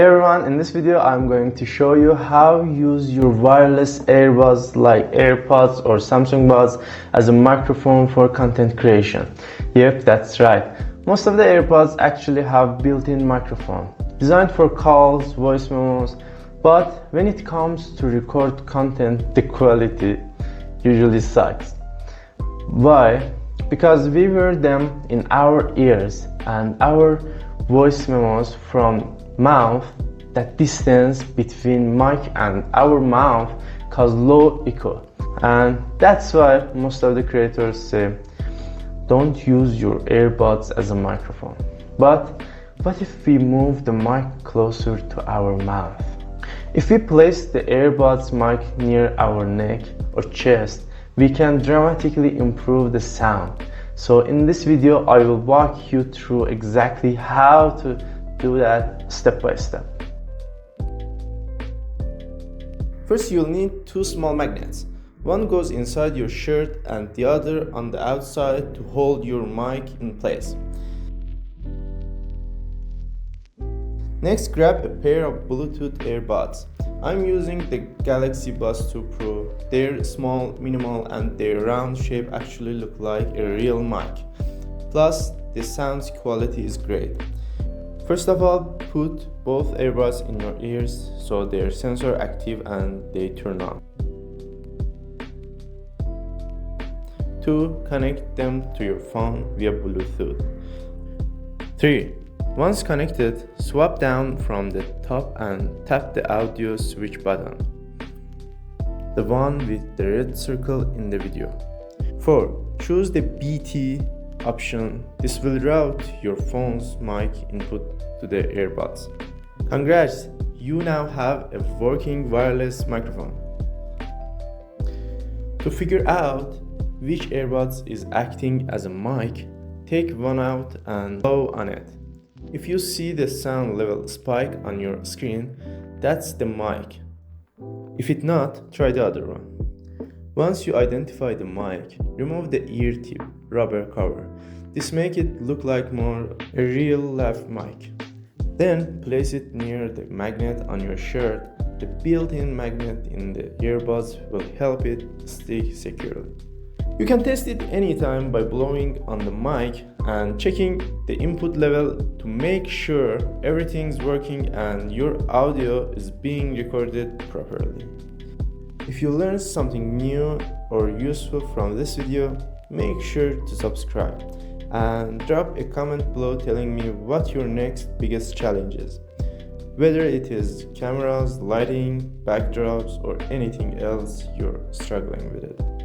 Hey everyone, in this video I'm going to show you how you use your wireless earbuds like AirPods or Samsung Buds as a microphone for content creation. Yep, that's right. Most of the AirPods actually have built-in microphone designed for calls, voice memos, but when it comes to record content, the quality usually sucks. Why? Because we wear them in our ears and our voice memos from mouth, that distance between mic and our mouth cause low echo, and that's why most of the creators say don't use your earbuds as a microphone. But what if we move the mic closer to our mouth? If we place the earbuds mic near our neck or chest, we can dramatically improve the sound. So in this video I will walk you through exactly how to do that step by step. First, you'll need two small magnets. One goes inside your shirt and the other on the outside to hold your mic in place. Next, grab a pair of Bluetooth earbuds. I'm using the Galaxy Buds 2 Pro. They're small, minimal, and their round shape actually look like a real mic. Plus, the sound quality is great. First of all, put both earbuds in your ears so they're sensor active and they turn on. 2. Connect them to your phone via Bluetooth. 3. Once connected, swap down from the top and tap the audio switch button, the one with the red circle in the video. 4. Choose the BT option. This will route your phone's mic input to the earbuds. Congrats! You now have a working wireless microphone. To figure out which earbuds is acting as a mic, take one out and blow on it. If you see the sound level spike on your screen, that's the mic. If it not, try the other one. Once you identify the mic, remove the ear tip rubber cover. This makes it look like more a real lav mic. Then place it near the magnet on your shirt. The built-in magnet in the earbuds will help it stick securely. You can test it anytime by blowing on the mic and checking the input level to make sure everything's working and your audio is being recorded properly. If you learned something new or useful from this video, make sure to subscribe and drop a comment below telling me what your next biggest challenge is. Whether it is cameras, lighting, backdrops, or anything else you're struggling with it.